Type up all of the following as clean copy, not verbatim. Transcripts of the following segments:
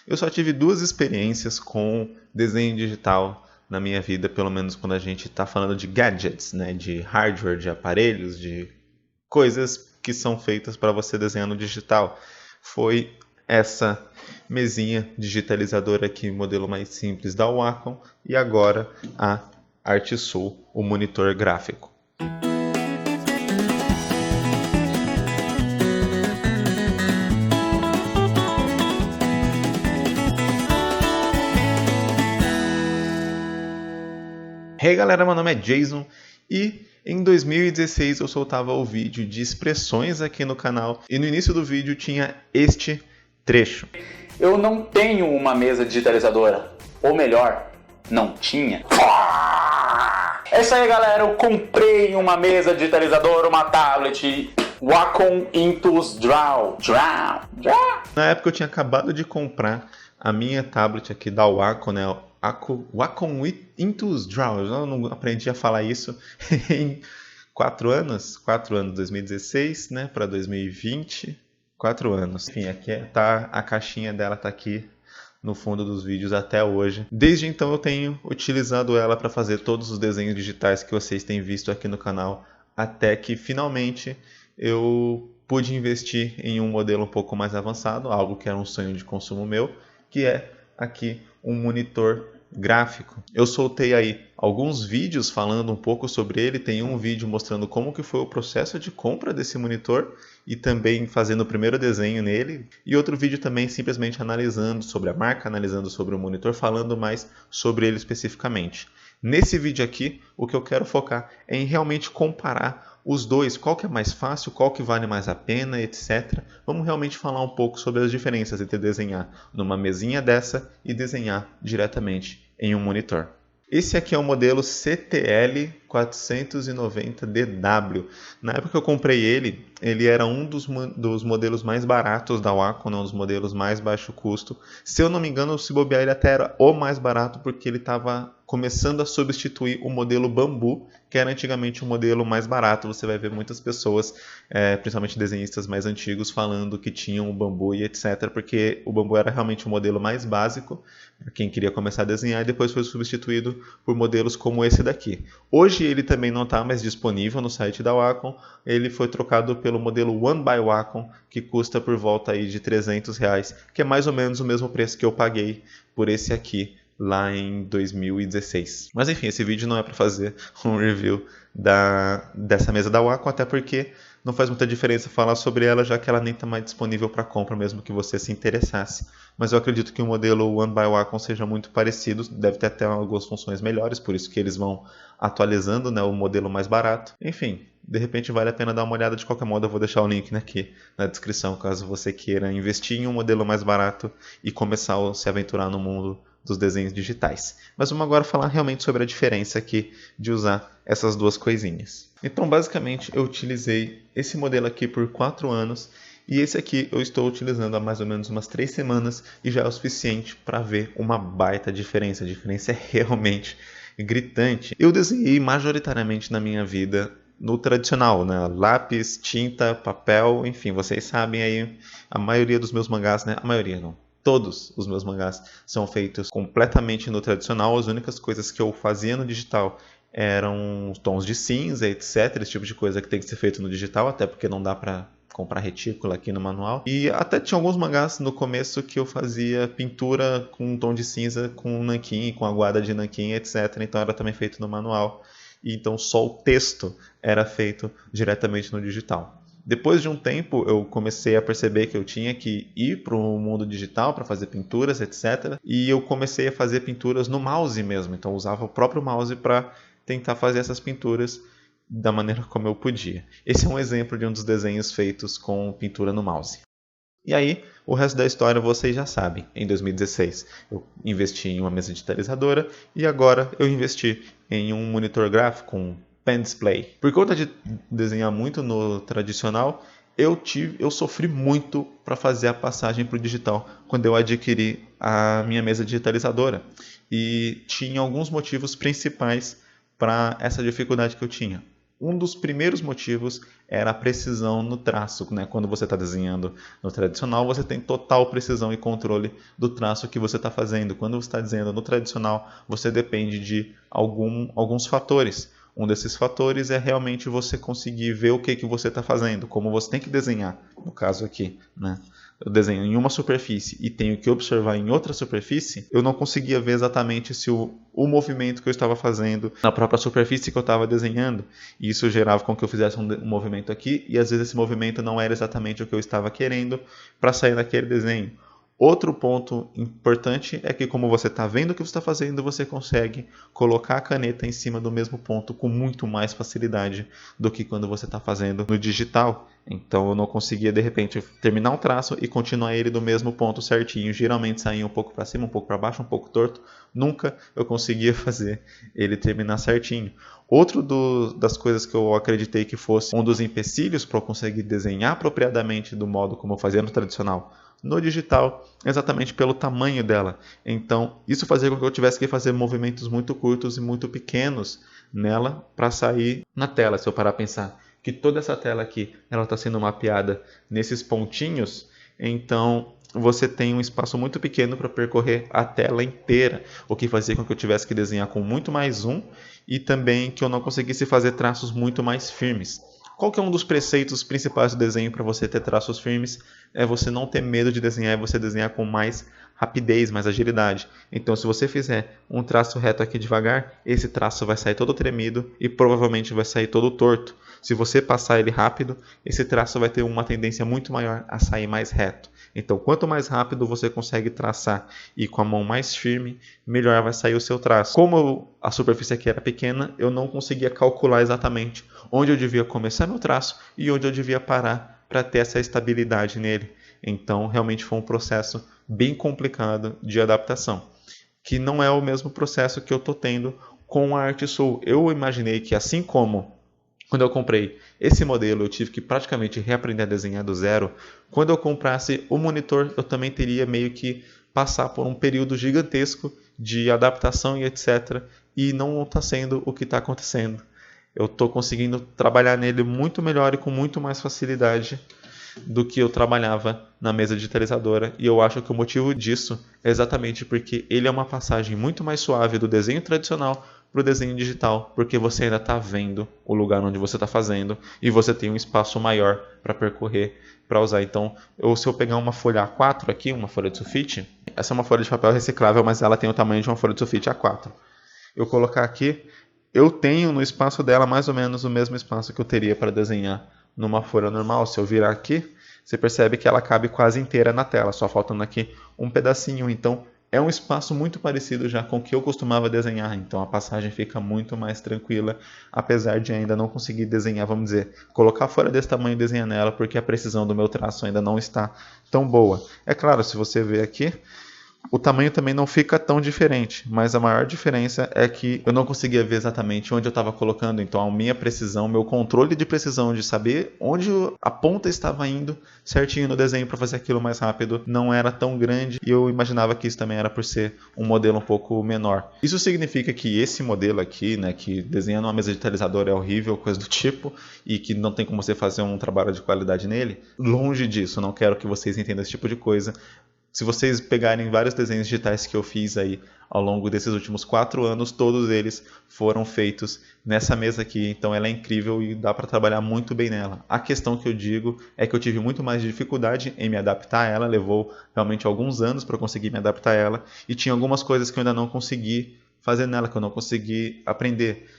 Eu só tive duas experiências com desenho digital na minha vida, pelo menos quando a gente está falando de gadgets, né? De hardware, de aparelhos, de coisas que são feitas para você desenhar no digital. Foi essa mesinha digitalizadora aqui, modelo mais simples da Wacom, e agora a Artisul, o monitor gráfico. Hey galera, meu nome é Jason e em 2016 eu soltava o vídeo de expressões aqui no canal e no início do vídeo tinha este trecho. Eu não tenho uma mesa digitalizadora, ou melhor, não tinha. É isso aí galera, eu comprei uma mesa digitalizadora, uma tablet Wacom Intuos Draw. Na época eu tinha acabado de comprar a minha tablet aqui da Wacom, né? Wacom Intuos Draw. Eu não aprendi a falar isso em 4 anos, 2016, né, para 2020, 4 anos. Enfim, aqui tá a caixinha dela, tá aqui no fundo dos vídeos até hoje. Desde então eu tenho utilizado ela para fazer todos os desenhos digitais que vocês têm visto aqui no canal, até que finalmente eu pude investir em um modelo um pouco mais avançado, algo que era um sonho de consumo meu, que é aqui um monitor gráfico. Eu soltei aí alguns vídeos falando um pouco sobre ele, tem um vídeo mostrando como que foi o processo de compra desse monitor e também fazendo o primeiro desenho nele, e outro vídeo também simplesmente analisando sobre a marca, analisando sobre o monitor, falando mais sobre ele especificamente. Nesse vídeo aqui, o que eu quero focar é em realmente comparar os dois, qual que é mais fácil, qual que vale mais a pena, etc. Vamos realmente falar um pouco sobre as diferenças entre desenhar numa mesinha dessa e desenhar diretamente em um monitor. Esse aqui é o modelo CTL490DW. Na época que eu comprei ele era um dos modelos mais baratos da Wacom, um dos modelos mais baixo custo. Se eu não me engano, se bobear, ele até era o mais barato, porque ele estava começando a substituir o modelo Bambu, que era antigamente o modelo mais barato. Você vai ver muitas pessoas, principalmente desenhistas mais antigos, falando que tinham o Bambu e etc, porque o Bambu era realmente o modelo mais básico, para quem queria começar a desenhar, e depois foi substituído por modelos como esse daqui. Hoje ele também não está mais disponível no site da Wacom, ele foi trocado pelo modelo One by Wacom, que custa por volta aí de R$300, que é mais ou menos o mesmo preço que eu paguei por esse aqui lá em 2016. Mas enfim, esse vídeo não é para fazer um review dessa mesa da Wacom, até porque não faz muita diferença falar sobre ela, já que ela nem está mais disponível para compra, mesmo que você se interessasse. Mas eu acredito que o modelo One by Wacom seja muito parecido, deve ter até algumas funções melhores, por isso que eles vão atualizando, né, o modelo mais barato. Enfim, de repente vale a pena dar uma olhada. De qualquer modo, eu vou deixar o link aqui na descrição, caso você queira investir em um modelo mais barato e começar a se aventurar no mundo dos desenhos digitais. Mas vamos agora falar realmente sobre a diferença aqui de usar essas duas coisinhas. Então, basicamente, eu utilizei esse modelo aqui por 4 anos e esse aqui eu estou utilizando há mais ou menos umas 3 semanas e já é o suficiente para ver uma baita diferença. A diferença é realmente gritante. Eu desenhei majoritariamente na minha vida no tradicional, né? Lápis, tinta, papel, enfim, vocês sabem aí, a maioria dos meus mangás, né? A maioria não. Todos os meus mangás são feitos completamente no tradicional. As únicas coisas que eu fazia no digital eram tons de cinza, etc. Esse tipo de coisa que tem que ser feito no digital, até porque não dá para comprar retícula aqui no manual. E até tinha alguns mangás no começo que eu fazia pintura com um tom de cinza, com nanquim, com aguada de nanquim, etc. Então era também feito no manual. E então só o texto era feito diretamente no digital. Depois de um tempo, eu comecei a perceber que eu tinha que ir para o mundo digital para fazer pinturas, etc. E eu comecei a fazer pinturas no mouse mesmo. Então, eu usava o próprio mouse para tentar fazer essas pinturas da maneira como eu podia. Esse é um exemplo de um dos desenhos feitos com pintura no mouse. E aí, o resto da história vocês já sabem. Em 2016, eu investi em uma mesa digitalizadora e agora eu investi em um monitor gráfico, um pen display. Por conta de desenhar muito no tradicional, eu sofri muito para fazer a passagem para o digital quando eu adquiri a minha mesa digitalizadora. E tinha alguns motivos principais para essa dificuldade que eu tinha. Um dos primeiros motivos era a precisão no traço, né? Quando você está desenhando no tradicional, você tem total precisão e controle do traço que você está fazendo. Quando você está desenhando no tradicional, você depende de alguns fatores. Um desses fatores é realmente você conseguir ver o que você está fazendo, como você tem que desenhar, no caso aqui, né? Eu desenho em uma superfície e tenho que observar em outra superfície, eu não conseguia ver exatamente se o movimento que eu estava fazendo na própria superfície que eu estava desenhando, e isso gerava com que eu fizesse um movimento aqui, e às vezes esse movimento não era exatamente o que eu estava querendo para sair daquele desenho. Outro ponto importante é que, como você está vendo o que você está fazendo, você consegue colocar a caneta em cima do mesmo ponto com muito mais facilidade do que quando você está fazendo no digital. Então eu não conseguia, de repente, terminar um traço e continuar ele do mesmo ponto certinho. Geralmente saía um pouco para cima, um pouco para baixo, um pouco torto. Nunca eu conseguia fazer ele terminar certinho. Outro das coisas que eu acreditei que fosse um dos empecilhos para eu conseguir desenhar apropriadamente do modo como eu fazia no tradicional, no digital, exatamente pelo tamanho dela. Então, isso fazia com que eu tivesse que fazer movimentos muito curtos e muito pequenos nela para sair na tela. Se eu parar a pensar que toda essa tela aqui ela está sendo mapeada nesses pontinhos, então você tem um espaço muito pequeno para percorrer a tela inteira, o que fazia com que eu tivesse que desenhar com muito mais zoom e também que eu não conseguisse fazer traços muito mais firmes. Qual que é um dos preceitos principais do desenho para você ter traços firmes? É você não ter medo de desenhar, é você desenhar com mais rapidez, mais agilidade. Então, se você fizer um traço reto aqui devagar, esse traço vai sair todo tremido e provavelmente vai sair todo torto. Se você passar ele rápido, esse traço vai ter uma tendência muito maior a sair mais reto. Então, quanto mais rápido você consegue traçar e com a mão mais firme, melhor vai sair o seu traço. Como a superfície aqui era pequena, eu não conseguia calcular exatamente onde eu devia começar meu traço e onde eu devia parar para ter essa estabilidade nele. Então, realmente foi um processo bem complicado de adaptação, que não é o mesmo processo que eu estou tendo com a Artisul. Eu imaginei que, assim como quando eu comprei esse modelo, eu tive que praticamente reaprender a desenhar do zero. Quando eu comprasse o monitor, eu também teria meio que passar por um período gigantesco de adaptação e etc. E não está sendo o que está acontecendo. Eu estou conseguindo trabalhar nele muito melhor e com muito mais facilidade do que eu trabalhava na mesa digitalizadora, e eu acho que o motivo disso é exatamente porque ele é uma passagem muito mais suave do desenho tradicional para o desenho digital, porque você ainda está vendo o lugar onde você está fazendo e você tem um espaço maior para percorrer, para usar. Então, se eu pegar uma folha A4 aqui, uma folha de sulfite, essa é uma folha de papel reciclável, mas ela tem o tamanho de uma folha de sulfite A4. Eu colocar aqui, eu tenho no espaço dela mais ou menos o mesmo espaço que eu teria para desenhar numa folha normal. Se eu virar aqui, você percebe que ela cabe quase inteira na tela, só faltando aqui um pedacinho. Então, é um espaço muito parecido já com o que eu costumava desenhar. Então, a passagem fica muito mais tranquila, apesar de ainda não conseguir desenhar, vamos dizer, colocar folha desse tamanho e desenhar nela, porque a precisão do meu traço ainda não está tão boa. É claro, se você ver aqui, o tamanho também não fica tão diferente, mas a maior diferença é que eu não conseguia ver exatamente onde eu estava colocando. Então a minha precisão, meu controle de precisão de saber onde a ponta estava indo certinho no desenho para fazer aquilo mais rápido não era tão grande, e eu imaginava que isso também era por ser um modelo um pouco menor. Isso significa que esse modelo aqui, né, que desenhar numa mesa digitalizadora é horrível, coisa do tipo, e que não tem como você fazer um trabalho de qualidade nele? Longe disso, não quero que vocês entendam esse tipo de coisa. Se vocês pegarem vários desenhos digitais que eu fiz aí ao longo desses últimos 4 anos, todos eles foram feitos nessa mesa aqui. Então ela é incrível e dá para trabalhar muito bem nela. A questão que eu digo é que eu tive muito mais dificuldade em me adaptar a ela. Levou realmente alguns anos para eu conseguir me adaptar a ela. E tinha algumas coisas que eu ainda não consegui fazer nela, que eu não consegui aprender.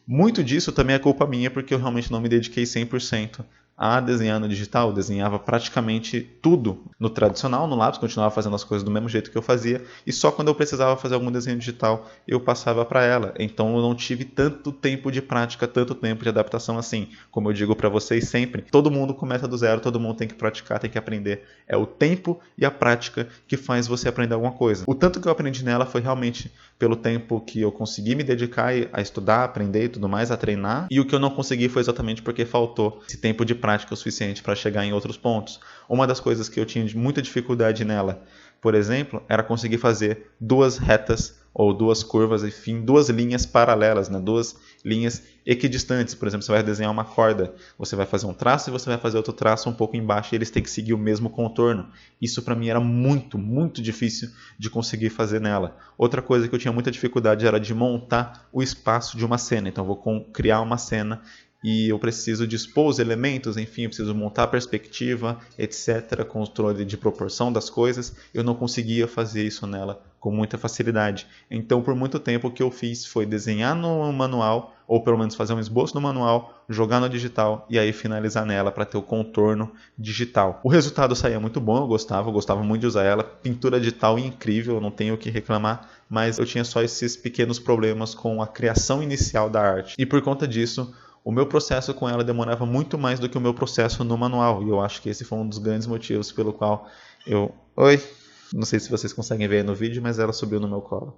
Muito disso também é culpa minha, porque eu realmente não me dediquei 100% a desenhar no digital. Eu desenhava praticamente tudo no tradicional, no lápis, continuava fazendo as coisas do mesmo jeito que eu fazia, e só quando eu precisava fazer algum desenho digital eu passava para ela. Então eu não tive tanto tempo de prática, tanto tempo de adaptação assim. Como eu digo para vocês sempre, todo mundo começa do zero, todo mundo tem que praticar, tem que aprender. É o tempo e a prática que faz você aprender alguma coisa. O tanto que eu aprendi nela foi realmente pelo tempo que eu consegui me dedicar a estudar, a aprender e tudo mais, a treinar, e o que eu não consegui foi exatamente porque faltou esse tempo de prática o suficiente para chegar em outros pontos. Uma das coisas que eu tinha muita dificuldade nela, por exemplo, era conseguir fazer 2 retas ou duas curvas, enfim, duas linhas paralelas, né? Duas linhas equidistantes. Por exemplo, você vai desenhar uma corda, você vai fazer um traço e você vai fazer outro traço um pouco embaixo e eles têm que seguir o mesmo contorno. Isso para mim era muito, muito difícil de conseguir fazer nela. Outra coisa que eu tinha muita dificuldade era de montar o espaço de uma cena. Então eu vou criar uma cena e eu preciso dispor os elementos, enfim, eu preciso montar a perspectiva, etc., controle de proporção das coisas. Eu não conseguia fazer isso nela com muita facilidade. Então, por muito tempo, o que eu fiz foi desenhar no manual, ou pelo menos fazer um esboço no manual, jogar no digital e aí finalizar nela para ter o contorno digital. O resultado saía muito bom, eu gostava muito de usar ela. Pintura digital incrível, eu não tenho o que reclamar, mas eu tinha só esses pequenos problemas com a criação inicial da arte. E por conta disso, o meu processo com ela demorava muito mais do que o meu processo no manual. E eu acho que esse foi um dos grandes motivos pelo qual eu... Oi! Não sei se vocês conseguem ver aí no vídeo, mas ela subiu no meu colo.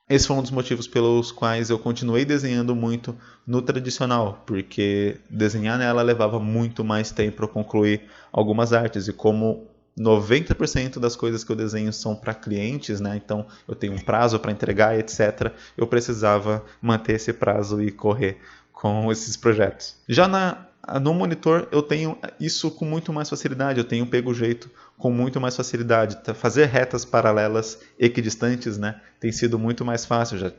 Esse foi um dos motivos pelos quais eu continuei desenhando muito no tradicional, porque desenhar nela levava muito mais tempo para concluir algumas artes. E como 90% das coisas que eu desenho são para clientes, né? Então eu tenho um prazo para entregar, etc. Eu precisava manter esse prazo e correr com esses projetos. Já no monitor eu tenho isso com muito mais facilidade, eu tenho pego o jeito com muito mais facilidade. Fazer retas paralelas equidistantes, né, tem sido muito mais fácil, já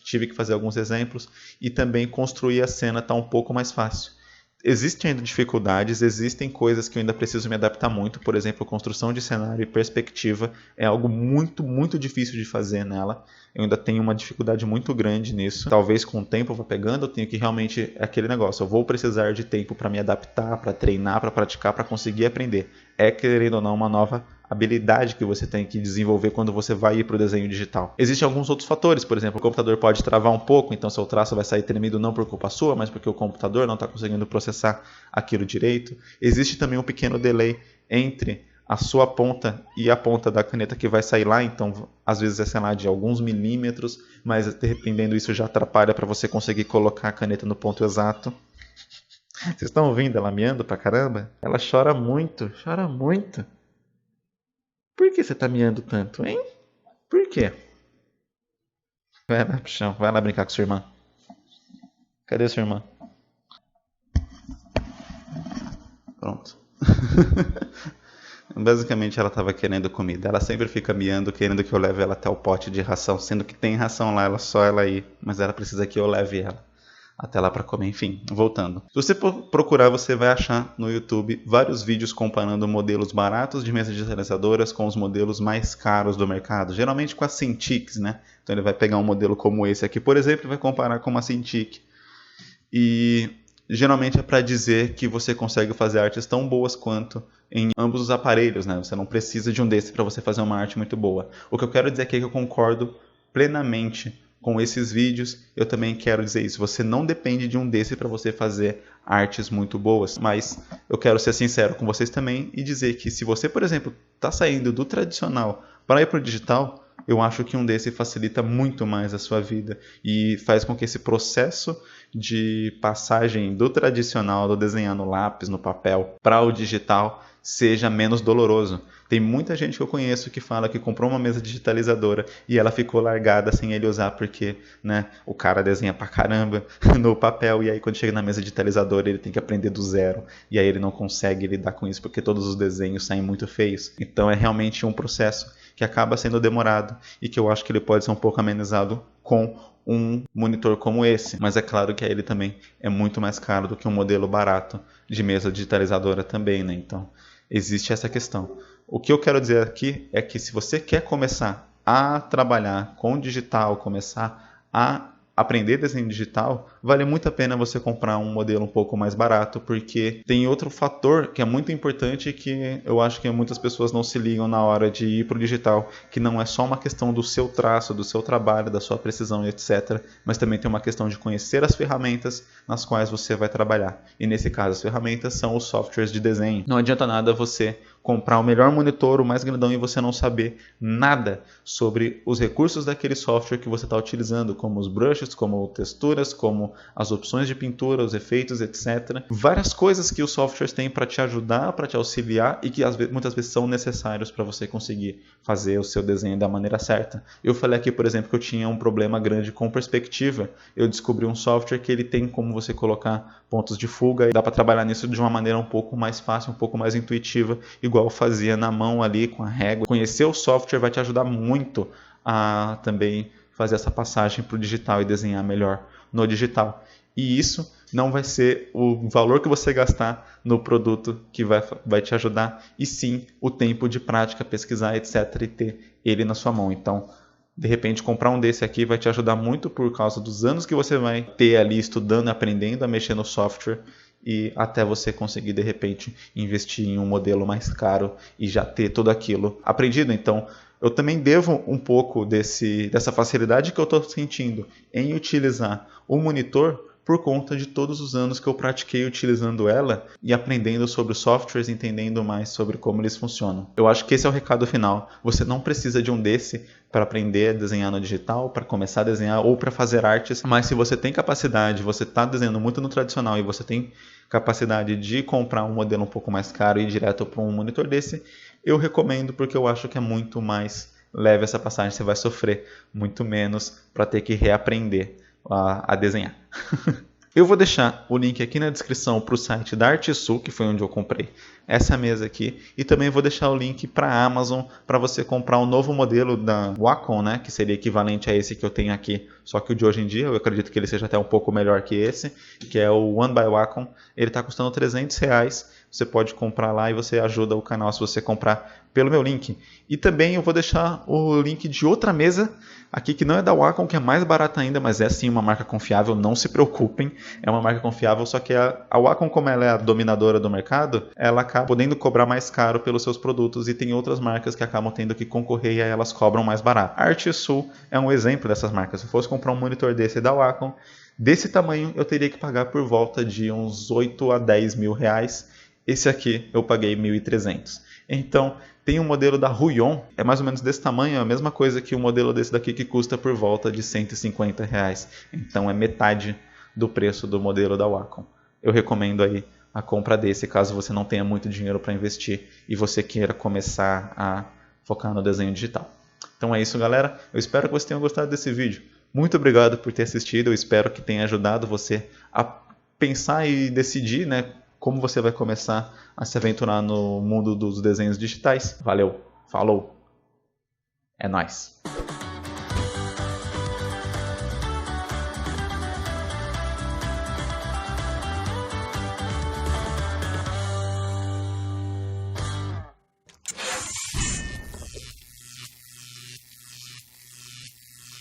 tive que fazer alguns exemplos, e também construir a cena está um pouco mais fácil. Existem ainda dificuldades, existem coisas que eu ainda preciso me adaptar muito, por exemplo, construção de cenário e perspectiva é algo muito, muito difícil de fazer nela. Eu ainda tenho uma dificuldade muito grande nisso. Talvez com o tempo eu vá pegando, eu tenho que realmente, é aquele negócio, eu vou precisar de tempo para me adaptar, para treinar, para praticar, para conseguir aprender. É, querendo ou não, uma nova habilidade que você tem que desenvolver quando você vai ir para o desenho digital. Existem alguns outros fatores, por exemplo, o computador pode travar um pouco, então seu traço vai sair tremido não por culpa sua, mas porque o computador não está conseguindo processar aquilo direito. Existe também um pequeno delay entre a sua ponta e a ponta da caneta que vai sair lá, então às vezes é, sei lá, de alguns milímetros, mas dependendo isso já atrapalha para você conseguir colocar a caneta no ponto exato. Vocês estão ouvindo ela miando pra caramba? Ela chora muito, chora muito. Por que você tá miando tanto, hein? Por quê? Vai lá pro chão, vai lá brincar com sua irmã. Cadê sua irmã? Pronto. Basicamente ela estava querendo comida. Ela sempre fica miando, querendo que eu leve ela até o pote de ração, sendo que tem ração lá, só ela ir. Mas ela precisa que eu leve ela até lá para comer. Enfim, voltando. Se você procurar, você vai achar no YouTube vários vídeos comparando modelos baratos de mesas digitalizadoras com os modelos mais caros do mercado. Geralmente com a Cintiq, né? Então ele vai pegar um modelo como esse aqui, por exemplo, e vai comparar com uma Cintiq. E geralmente é para dizer que você consegue fazer artes tão boas quanto em ambos os aparelhos, né? Você não precisa de um desse para você fazer uma arte muito boa. O que eu quero dizer aqui é que eu concordo plenamente com esses vídeos. Eu também quero dizer isso. Você não depende de um desse para você fazer artes muito boas. Mas eu quero ser sincero com vocês também e dizer que se você, por exemplo, está saindo do tradicional para ir para o digital, eu acho que um desse facilita muito mais a sua vida e faz com que esse processo de passagem do tradicional, do desenhar no lápis, no papel, para o digital, seja menos doloroso. Tem muita gente que eu conheço que fala que comprou uma mesa digitalizadora e ela ficou largada sem ele usar porque, né, o cara desenha pra caramba no papel e aí quando chega na mesa digitalizadora ele tem que aprender do zero e aí ele não consegue lidar com isso porque todos os desenhos saem muito feios. Então é realmente um processo que acaba sendo demorado e que eu acho que ele pode ser um pouco amenizado com um monitor como esse, mas é claro que ele também é muito mais caro do que um modelo barato de mesa digitalizadora também, né? Então existe essa questão. O que eu quero dizer aqui é que se você quer começar a trabalhar com digital, começar a aprender desenho digital, vale muito a pena você comprar um modelo um pouco mais barato, porque tem outro fator que é muito importante que eu acho que muitas pessoas não se ligam na hora de ir para o digital, que não é só uma questão do seu traço, do seu trabalho, da sua precisão, etc., mas também tem uma questão de conhecer as ferramentas nas quais você vai trabalhar. E nesse caso as ferramentas são os softwares de desenho. Não adianta nada você comprar o melhor monitor, o mais grandão, e você não saber nada sobre os recursos daquele software que você está utilizando, como os brushes, como texturas, como as opções de pintura, os efeitos, etc. Várias coisas que os softwares têm para te ajudar, para te auxiliar e que muitas vezes são necessários para você conseguir fazer o seu desenho da maneira certa. Eu falei aqui, por exemplo, que eu tinha um problema grande com perspectiva. Eu descobri um software que ele tem como você colocar pontos de fuga e dá para trabalhar nisso de uma maneira um pouco mais fácil, um pouco mais intuitiva, igual eu fazia na mão ali com a régua. Conhecer o software vai te ajudar muito a também fazer essa passagem para o digital e desenhar melhor no digital. E isso não vai ser o valor que você gastar no produto que vai te ajudar, e sim o tempo de prática, pesquisar, etc. e ter ele na sua mão. Então, de repente, comprar um desse aqui vai te ajudar muito por causa dos anos que você vai ter ali estudando, aprendendo a mexer no software, e até você conseguir, de repente, investir em um modelo mais caro e já ter tudo aquilo aprendido. Então, eu também devo um pouco dessa facilidade que eu estou sentindo em utilizar o monitor por conta de todos os anos que eu pratiquei utilizando ela e aprendendo sobre os softwares, entendendo mais sobre como eles funcionam. Eu acho que esse é o recado final. Você não precisa de um desse para aprender a desenhar no digital, para começar a desenhar ou para fazer artes, mas se você tem capacidade, você está desenhando muito no tradicional e você tem capacidade de comprar um modelo um pouco mais caro e ir direto para um monitor desse, eu recomendo, porque eu acho que é muito mais leve essa passagem. Você vai sofrer muito menos para ter que reaprender a desenhar. Eu vou deixar o link aqui na descrição para o site da Artesul, que foi onde eu comprei essa mesa aqui, e também vou deixar o link para a Amazon para você comprar o novo modelo da Wacom, né, que seria equivalente a esse que eu tenho aqui, só que o de hoje em dia, eu acredito que ele seja até um pouco melhor que esse, que é o One by Wacom. Ele está custando R$300. Você pode comprar lá e você ajuda o canal se você comprar pelo meu link. E também eu vou deixar o link de outra mesa aqui que não é da Wacom, que é mais barata ainda, mas é sim uma marca confiável, não se preocupem. É uma marca confiável, só que a Wacom, como ela é a dominadora do mercado, ela acaba podendo cobrar mais caro pelos seus produtos, e tem outras marcas que acabam tendo que concorrer e aí elas cobram mais barato. A Artesul é um exemplo dessas marcas. Se eu fosse comprar um monitor desse da Wacom, desse tamanho, eu teria que pagar por volta de uns 8 a 10 mil reais. Esse aqui eu paguei 1.300. Então, tem um modelo da Huion, é mais ou menos desse tamanho, é a mesma coisa que o modelo desse daqui, que custa por volta de 150 reais. Então é metade do preço do modelo da Wacom. Eu recomendo aí a compra desse, caso você não tenha muito dinheiro para investir e você queira começar a focar no desenho digital. Então é isso, galera. Eu espero que você tenha gostado desse vídeo. Muito obrigado por ter assistido. Eu espero que tenha ajudado você a pensar e decidir, né, como você vai começar a se aventurar no mundo dos desenhos digitais. Valeu, falou, é nóis!